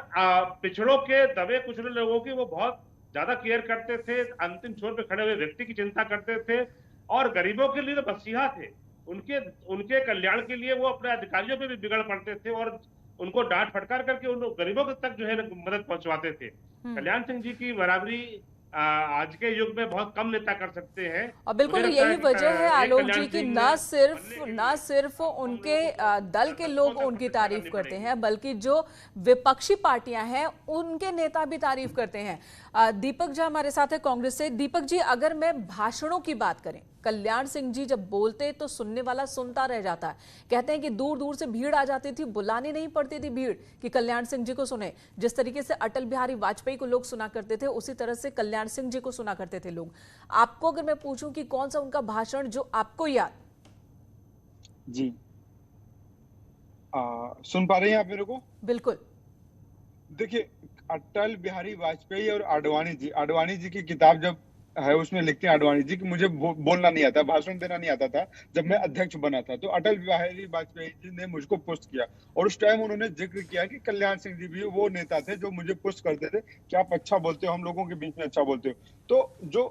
पिछड़ों के दबे कुचले लोगों की वो बहुत ज्यादा केयर करते थे, अंतिम छोर पे खड़े हुए व्यक्ति की चिंता करते थे और गरीबों के लिए तो मसीहा थे। उनके कल्याण के लिए वो अपने अधिकारियों पे भी बिगड़ पड़ते थे और उनको डांट फटकार करके उन गरीबों तक जो है मदद पहुंचवाते थे। कल्याण सिंह जी की बराबरी आज के युग में बहुत कम नेता कर सकते हैं
और बिल्कुल यही वजह है आलोक जी की न सिर्फ उनके दल के लोग उनकी तारीफ करते हैं, बल्कि जो विपक्षी पार्टियां हैं उनके नेता भी तारीफ करते हैं। दीपक जी हमारे साथ है कांग्रेस से। दीपक जी, अगर मैं भाषणों की बात करें, कल्याण सिंह जी जब बोलते तो सुनने वाला सुनता रह जाता है। कहते हैं कि दूर दूर से भीड़ आ जाती थी, बुलानी नहीं पड़ती थी भीड़ कि कल्याण सिंह जी को सुने। जिस तरीके से अटल बिहारी वाजपेयी को लोग सुना करते थे, उसी तरह से कल्याण सिंह जी को सुना करते थे लोग। आपको अगर मैं पूछूं कि कौन सा उनका भाषण जो आपको याद?
जी, सुन पा रहे हैं आप मेरे को?
बिल्कुल।
देखिए, अटल बिहारी वाजपेयी और आडवाणी जी की किताब जब है उसमें लिखते हैं आडवाणी जी कि मुझे बोलना नहीं आता, भाषण देना नहीं आता था जब मैं अध्यक्ष बना था। तो अटल बिहारी वाजपेयी जी ने मुझको पुष्ट किया और उस टाइम उन्होंने जिक्र किया कि कल्याण सिंह जी भी वो नेता थे जो मुझे पुष्ट करते थे कि आप अच्छा बोलते हो, हम लोगों के बीच में अच्छा बोलते हो। तो जो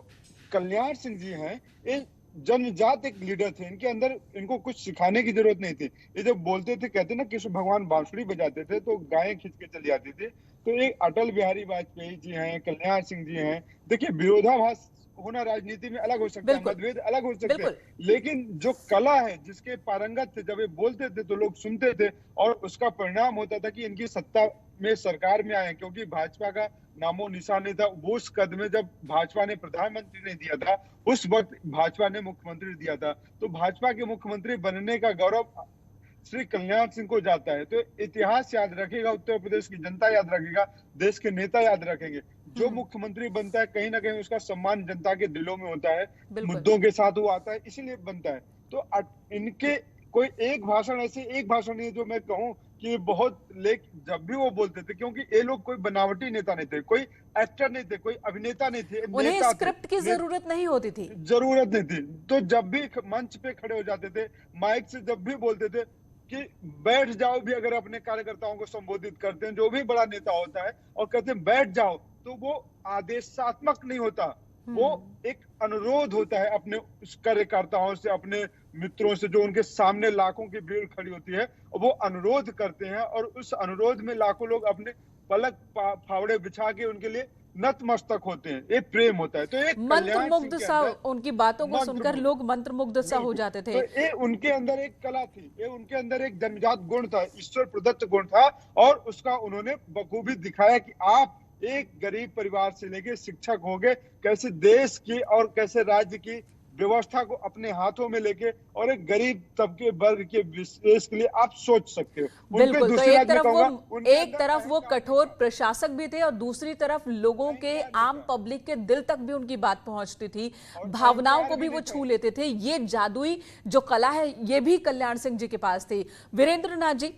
कल्याण सिंह जी हैं, ये जनजात एक लीडर थे, इनके अंदर इनको कुछ सिखाने की जरूरत नहीं थी। ये जब बोलते थे, कहते ना कृष्ण भगवान बांसुरी बजाते थे तो गायें खींच के चली जाती थी। तो एक अटल बिहारी वाजपेयी जी हैं, कल्याण सिंह जी हैं। देखिए, विरोधाभास होना राजनीति में अलग हो सकता है, मतभेद अलग हो सकते हैं, लेकिन जो कला है, जिसके पारंगत थे, जब ये बोलते थे तो लोग सुनते थे और उसका परिणाम होता था कि इनकी सत्ता में, सरकार में आए। क्योंकि भाजपा का नामो निशान नहीं था। वो उस कद में जब भाजपा ने प्रधानमंत्री नहीं दिया था, उस वक्त भाजपा ने मुख्यमंत्री दिया था। तो भाजपा के मुख्यमंत्री बनने का गौरव श्री कल्याण सिंह को जाता है। तो इतिहास याद रखेगा, उत्तर प्रदेश की जनता याद रखेगा, देश के नेता याद रखेंगे। जो मुख्यमंत्री बनता है, कहीं ना कहीं उसका सम्मान जनता के दिलों में होता है, मुद्दों के साथ वो आता है, इसीलिए बनता है। तो इनके कोई एक भाषण नहीं है जो मैं कहूं कि बहुत जब भी वो बोलते थे, क्योंकि ये लोग कोई बनावटी नेता नहीं थे, कोई एक्टर नहीं थे, कोई अभिनेता नहीं थे,
उन्हें स्क्रिप्ट की जरूरत नहीं होती थी,
जरूरत नहीं थी। तो जब भी मंच पे खड़े हो जाते थे, माइक से जब भी बोलते थे कि बैठ जाओ, भी अगर अपने कार्यकर्ताओं को संबोधित करते हैं, जो भी बड़ा नेता होता है और कहते हैं बैठ जाओ, तो वो आदेशात्मक नहीं होता, वो एक अनुरोध होता है अपने कार्यकर्ताओं से, अपने मित्रों से, जो उनके सामने लाखों की भीड़ खड़ी होती है, वो अनुरोध करते हैं और उस अनुरोध में लाखों लोग अपने पलक फावड़े बिछा के उनके लिए नतमस्तक होते हैं। ये प्रेम होता है। तो एक
मंत्रमुग्ध सा, उनकी बातों को सुनकर लोग मंत्रमुग्ध सा हो जाते थे।
तो ये उनके अंदर एक कला थी, ये उनके अंदर एक जन्मजात गुण था, ईश्वर प्रदत्त गुण था और उसका उन्होंने बखूबी दिखाया कि आप एक गरीब परिवार से लेके शिक्षक हो गए, कैसे देश की और कैसे राज्य की व्यवस्था को अपने हाथों में लेके और एक गरीब तबके वर्ग के विशेष के लिए आप सोच सकते हो।
बिल्कुल, तो एक तरफ वो कठोर प्रशासक भी थे और दूसरी तरफ लोगों के, आम पब्लिक के दिल तक भी उनकी बात पहुंचती थी, भावनाओं को भी वो छू लेते थे। ये जादुई जो कला है ये भी कल्याण सिंह जी के पास थी। वीरेंद्र नाथ जी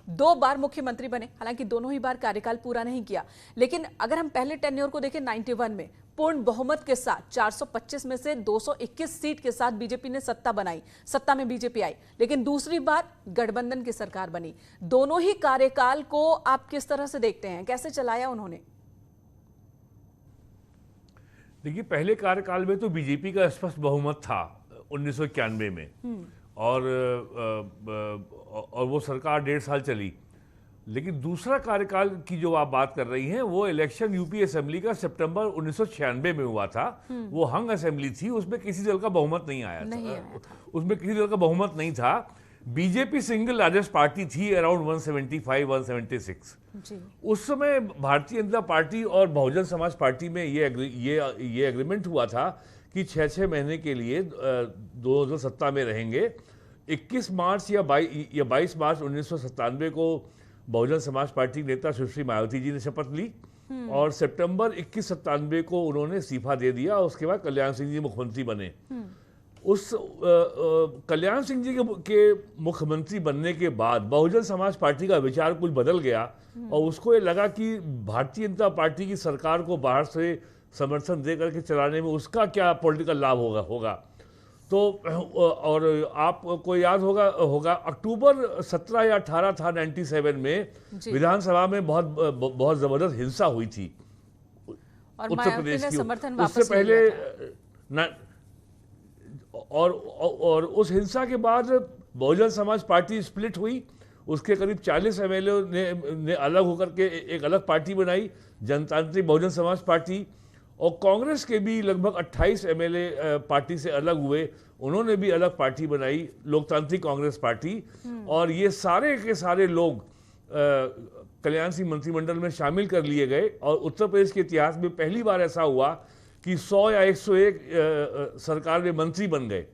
2 बार मुख्यमंत्री बने, हालांकि दोनों ही बार कार्यकाल पूरा नहीं किया, लेकिन अगर हम पहले टेन्योर को देखें 91 में पूर्ण बहुमत के साथ 425 में से 221 सीट के साथ बीजेपी ने सत्ता बनाई, सत्ता में बीजेपी आई, लेकिन दूसरी बार गठबंधन की सरकार बनी। दोनों ही कार्यकाल को आप किस तरह से देखते हैं, कैसे चलाया उन्होंने?
देखिए, पहले कार्यकाल में तो बीजेपी का स्पष्ट बहुमत था 1991 में, और वो सरकार 1.5 साल चली। लेकिन दूसरा कार्यकाल की जो आप बात कर रही हैं वो इलेक्शन यूपी असेंबली का सितंबर 1996 में हुआ था। वो हंग असेंबली थी, उसमें किसी दल का बहुमत नहीं आया था। उसमें किसी दल का बहुमत नहीं था। बीजेपी सिंगल लार्जेस्ट पार्टी थी, अराउंड 175-176। उस समय भारतीय जनता पार्टी और बहुजन समाज पार्टी में ये एग्रीमेंट हुआ था कि 6-6 महीने के लिए दोनों सत्ता में रहेंगे। 21 मार्च या 22 मार्च 1997 को बहुजन समाज पार्टी नेता सुश्री मायावती जी ने शपथ ली और सितंबर 2197 को उन्होंने इस्तीफा दे दिया। उसके बाद कल्याण सिंह जी मुख्यमंत्री बने। उस कल्याण सिंह जी के मुख्यमंत्री बनने के बाद बहुजन समाज पार्टी का विचार कुछ बदल गया और उसको ये लगा कि भारतीय जनता पार्टी की सरकार को बाहर से समर्थन दे करके चलाने में उसका क्या पॉलिटिकल लाभ होगा। तो और आपको याद होगा अक्टूबर 17 या 18 था 97 में विधानसभा में बहुत जबरदस्त हिंसा हुई थी उत्तर प्रदेश की। उससे पहले और उस हिंसा के बाद बहुजन समाज पार्टी स्प्लिट हुई। उसके करीब 40 एमएलए ने अलग होकर के एक अलग पार्टी बनाई, जनतांत्रिक बहुजन समाज पार्टी। और कांग्रेस के भी लगभग 28 एमएलए पार्टी से अलग हुए, उन्होंने भी अलग पार्टी बनाई, लोकतांत्रिक कांग्रेस पार्टी। और ये सारे के सारे लोग कल्याण सिंह मंत्रिमंडल में शामिल कर लिए गए और उत्तर प्रदेश के इतिहास में पहली बार ऐसा हुआ कि 100 या 101 सरकार में मंत्री बन गए।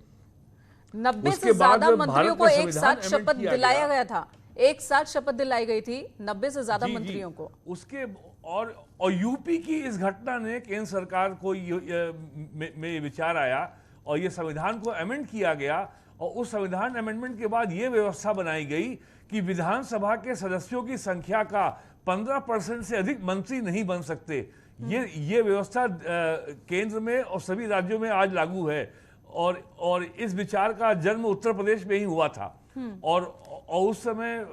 90 से ज्यादा मंत्रियों को एक साथ शपथ दिलाया गया था, एक साथ शपथ दिलाई गई थी 90 से ज्यादा मंत्रियों को।
उसके और यूपी की इस घटना ने केंद्र सरकार को में विचार आया और ये संविधान को अमेंड किया गया। और उस संविधान अमेंडमेंट के बाद ये व्यवस्था बनाई गई कि विधानसभा के सदस्यों की संख्या का 15% से अधिक मंत्री नहीं बन सकते। ये व्यवस्था केंद्र में और सभी राज्यों में आज लागू है। और इस विचार का जन्म उत्तर प्रदेश में ही हुआ था। और उस समय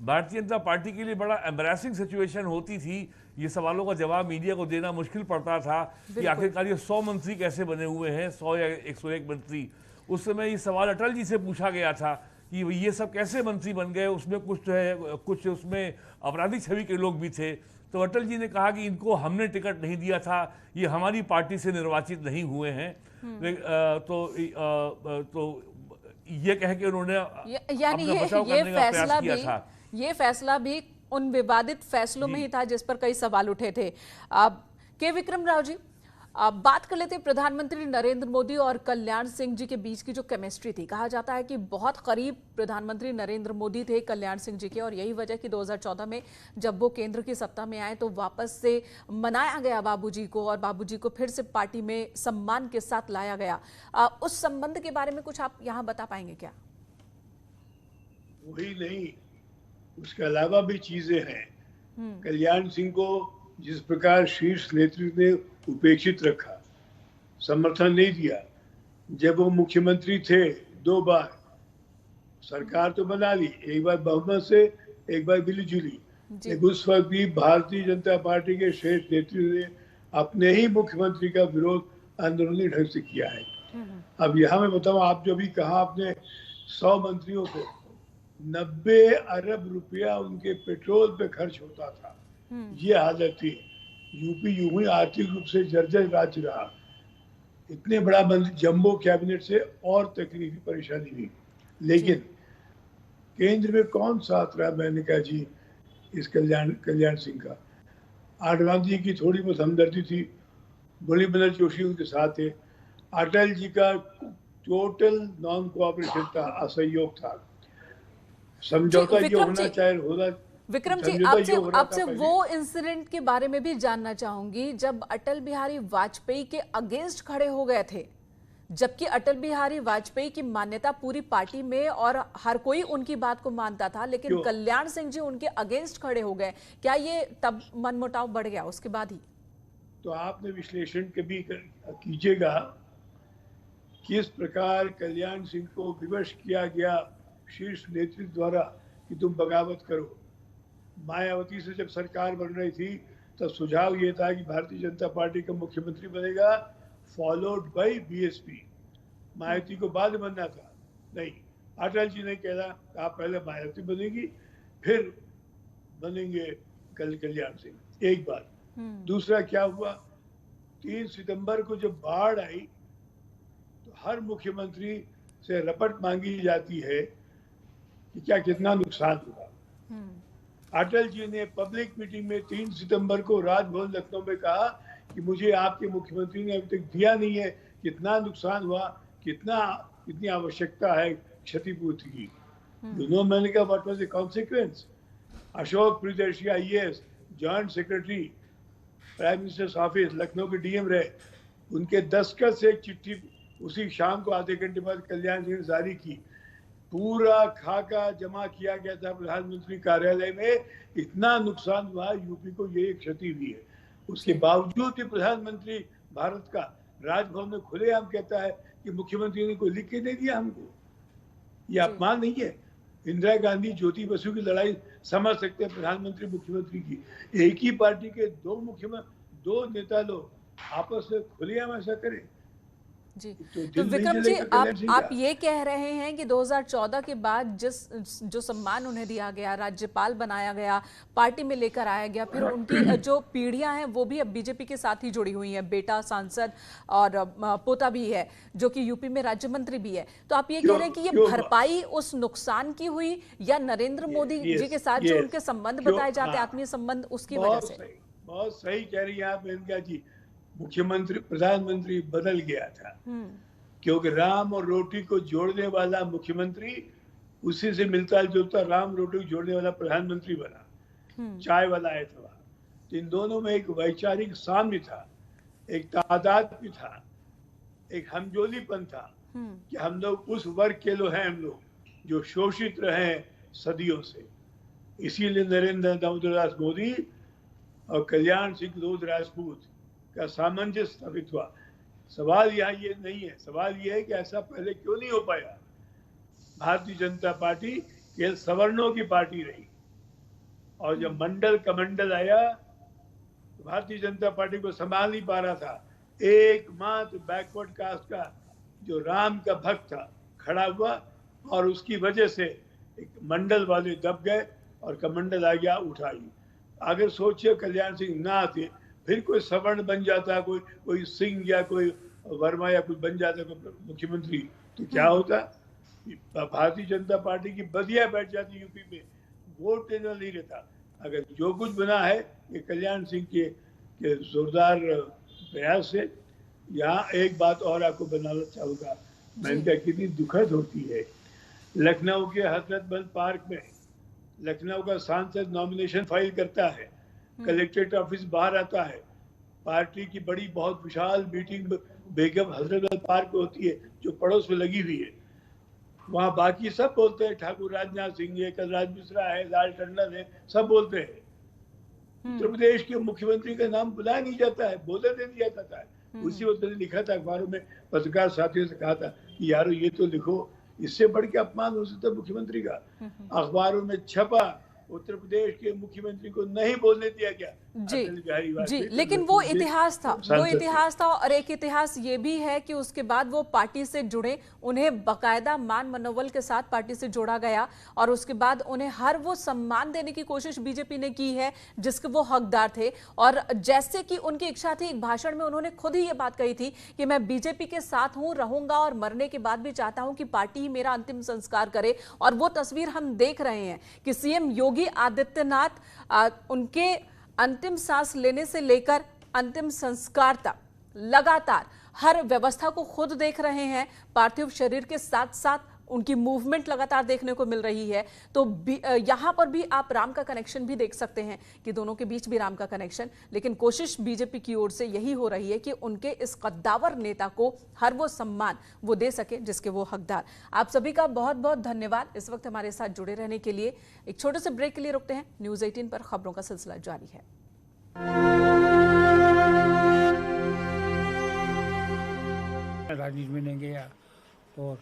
भारतीय जनता पार्टी के लिए बड़ा एम्बैरेसिंग सिचुएशन होती थी। ये सवालों का जवाब मीडिया को देना मुश्किल पड़ता था कि आखिरकार ये 100 मंत्री कैसे बने हुए हैं, 100 या 101 मंत्री। उस समय ये सवाल अटल जी से पूछा गया था कि ये सब कैसे मंत्री बन गए। उसमें कुछ उसमें आपराधिक छवि के लोग भी थे। तो अटल जी ने कहा कि इनको हमने टिकट नहीं दिया था, ये हमारी पार्टी से निर्वाचित नहीं हुए हैं। तो ये कह के उन्होंने
यानी ये फैसला भी उन विवादित फैसलों में ही था जिस पर कई सवाल उठे थे। के विक्रम राव जी, बात कर लेते हैं प्रधानमंत्री नरेंद्र मोदी और कल्याण सिंह जी के बीच की जो केमिस्ट्री थी। कहा जाता है कि बहुत करीब प्रधानमंत्री नरेंद्र मोदी थे कल्याण सिंह जी के, और यही वजह कि 2014 में जब वो केंद्र की सत्ता में आए तो वापस से मनाया गया बाबूजी को, और बाबूजी को फिर से पार्टी में सम्मान के साथ लाया गया। उस संबंध के बारे में कुछ आप यहाँ बता पाएंगे क्या?
वही नहीं, उसके अलावा भी चीजें हैं। कल्याण सिंह को जिस प्रकार शीर्ष नेतृत्व ने उपेक्षित रखा, समर्थन नहीं दिया, जब वो मुख्यमंत्री थे 2 बार सरकार तो बना ली, एक बार बहुमत से, एक बार मिली जुली, लेकिन उस वक्त भी भारतीय जनता पार्टी के शीर्ष नेतृत्व ने अपने ही मुख्यमंत्री का विरोध अंदरूनी ढंग से किया है। अब यहाँ मैं बताऊं, आप जो भी कहा आपने 100 मंत्रियों को 90 अरब रुपया उनके पेट्रोल पे खर्च होता था। ये हालत थी। यूपी यूं ही आर्थिक रूप से जर्जर राज्य रहा। इतने बड़ा मंत्री जम्बो कैबिनेट से और तकलीफी परेशानी हुई। लेकिन केंद्र में कौन साथ रहा? मैंने कहा जी इस कल्याण सिंह का। आडवाणी जी की थोड़ी बहुत हमदर्दी थी, मुरली मनोहर जोशी उनके साथ थे। अटल जी का टोटल नॉन कोऑपरेशन था, असहयोग था। समझौता जो होना चाहे होना।
विक्रम जी, आपसे वो इंसिडेंट के बारे में भी जानना चाहूंगी जब अटल बिहारी वाजपेयी के अगेंस्ट खड़े हो गए थे, जबकि अटल बिहारी वाजपेयी की मान्यता पूरी पार्टी में और हर कोई उनकी बात को मानता था, लेकिन कल्याण सिंह जी उनके अगेंस्ट खड़े हो गए। क्या ये तब मनमुटाव बढ़ गया उसके बाद ही?
तो आपने विश्लेषण कभी कीजिएगा किस प्रकार कल्याण सिंह को विवश किया गया शीर्ष नेतृत्व द्वारा कि तुम बगावत करो। मायावती से जब सरकार बन रही थी तब सुझाव ये था कि भारतीय जनता पार्टी का मुख्यमंत्री बनेगा, फॉलोड बाय बीएसपी। मायावती को बाद बनना था, नहीं, अटल जी ने कहा पहले मायावती बनेगी फिर बनेंगे कल्याण सिंह। एक बात। दूसरा क्या हुआ, 3 सितंबर को जब बाढ़ आई तो हर मुख्यमंत्री से रपट मांगी जाती है कि क्या कितना नुकसान हुआ। अटल जी ने पब्लिक मीटिंग में 3 सितंबर को राजभवन लखनऊ में कहा कि मुझे आपके मुख्यमंत्री ने अभी तक दिया नहीं है कितना नुकसान हुआ, कितनी आवश्यकता है क्षतिपूर्ति की। दोनों मैंने कहा what was the consequence. Ashok Priyadarshi IAS joint secretary prime minister's office Lucknow के DM रहे, उनके दस्तखत से एक चिट्ठी उसी शाम को आधे घंटे बाद कल्याण सिंह ने जारी की। पूरा खाका जमा किया गया था प्रधानमंत्री कार्यालय में, इतना नुकसान हुआ यूपी को, ये क्षति हुई है। उसके बावजूद भी प्रधानमंत्री भारत का राजभवन में खुलेआम कहता है कि मुख्यमंत्री ने कोई लिख के दे दिया हमको। ये अपमान नहीं है? इंदिरा गांधी ज्योति बसु की लड़ाई समझ सकते हैं प्रधानमंत्री मुख्यमंत्री की। एक ही पार्टी के दो नेता लोग आपस में खुलेआम ऐसा करें।
जी, तो विक्रम जी, आप ये कह रहे हैं कि 2014 के बाद जो सम्मान उन्हें दिया गया, राज्यपाल बनाया गया, पार्टी में लेकर आया गया, फिर उनकी जो पीढ़ियां हैं वो भी अब बीजेपी के साथ ही जुड़ी हुई हैं, बेटा सांसद और पोता भी है जो कि यूपी में राज्य मंत्री भी है। तो आप ये कह रहे हैं कि ये भरपाई उस नुकसान की हुई या नरेंद्र मोदी जी के साथ जो उनके संबंध बताए जाते, आत्मीय संबंध, उसकी वजह से?
बहुत सही कह रही है आप मेनका जी। मुख्यमंत्री प्रधानमंत्री बदल गया था क्योंकि राम और रोटी को जोड़ने वाला मुख्यमंत्री उसी से मिलता जुलता राम रोटी को जोड़ने वाला प्रधानमंत्री बना। चाय वाला आया था, इन दोनों में एक वैचारिक साम्य था, एक तादाद भी था, एक हमजोलीपन था कि हम लोग उस वर्ग के लोग हैं, हम लोग जो शोषित रहे सदियों से। इसीलिए नरेंद्र दामोदर दास मोदी और कल्याण सिंह लोध राजपूत का सामंजस्य स्थापित हुआ। सवाल यहाँ ये नहीं है, सवाल ये है कि ऐसा पहले क्यों नहीं हो पाया। भारतीय जनता पार्टी केवल सवर्णों की पार्टी रही और जब मंडल कमंडल आया तो भारतीय जनता पार्टी को संभाल नहीं पा रहा था। एकमात्र बैकवर्ड कास्ट का जो राम का भक्त था खड़ा हुआ और उसकी वजह से एक मंडल वाले दब गए और कमंडल आ गया उठाई। अगर सोचिए कल्याण सिंह ना आते फिर कोई सवर्ण बन जाता, कोई सिंह या कोई वर्मा या कुछ बन जाता कोई मुख्यमंत्री, तो क्या होता? भारतीय जनता पार्टी की बदिया बैठ जाती यूपी में, वोट देना नहीं रहता। अगर जो कुछ बना है ये कल्याण सिंह के जोरदार प्रयास से। यहाँ एक बात और आपको बनाना चाहूँगा, मैंने कहा कितनी दुखद होती है। लखनऊ के हजरत बल पार्क में लखनऊ का सांसद नॉमिनेशन फाइल करता है, कलेक्ट्रेट ऑफिस बाहर आता है, पार्टी की बड़ी बहुत विशाल मीटिंग बेगम हजरत पार्क में होती है जो पड़ोस में लगी हुई है। वहाँ बाकी सब बोलते हैं, ठाकुर राजनाथ सिंह है, कलराज मिश्रा है, लाल टंडन है, सब बोलते हैं। उत्तर प्रदेश के मुख्यमंत्री का नाम बुलाया नहीं जाता है, बोले दे दिया जाता है। उसी वक्त मैंने लिखा था अखबारों में, पत्रकार साथियों से कहा था कि यारो ये तो लिखो, इससे बढ़ के अपमान हो सकता है मुख्यमंत्री का। अखबारों में छपा, उत्तर प्रदेश के मुख्यमंत्री को नहीं बोलने दिया गया।
जी, लेकिन वो इतिहास था, और एक इतिहास ये भी है कि उसके बाद वो पार्टी से जुड़े, उन्हें बकायदा मान मनोबल के साथ पार्टी से जोड़ा गया और उसके बाद उन्हें हर वो सम्मान देने की कोशिश बीजेपी ने की है जिसके वो हकदार थे। और जैसे कि उनकी इच्छा थी, एक भाषण में उन्होंने खुद ही ये बात कही थी कि मैं बीजेपी के साथ हूं, रहूंगा और मरने के बाद भी चाहता हूं कि पार्टी ही मेरा अंतिम संस्कार करे। और वो तस्वीर हम देख रहे हैं कि सीएम योगी आदित्यनाथ उनके अंतिम सांस लेने से लेकर अंतिम संस्कार तक लगातार हर व्यवस्था को खुद देख रहे हैं, पार्थिव शरीर के साथ साथ उनकी मूवमेंट लगातार देखने को मिल रही है। तो यहां पर भी आप राम का कनेक्शन भी देख सकते हैं कि दोनों के बीच भी राम का कनेक्शन, लेकिन कोशिश बीजेपी की ओर से यही हो रही है कि उनके इस कद्दावर नेता को हर वो सम्मान वो दे सके जिसके वो हकदार। आप सभी का बहुत बहुत धन्यवाद इस वक्त हमारे साथ जुड़े रहने के लिए। एक छोटे से ब्रेक के लिए रुकते हैं। न्यूज़ 18 पर खबरों का सिलसिला जारी है।
राजनीति में नहीं गया और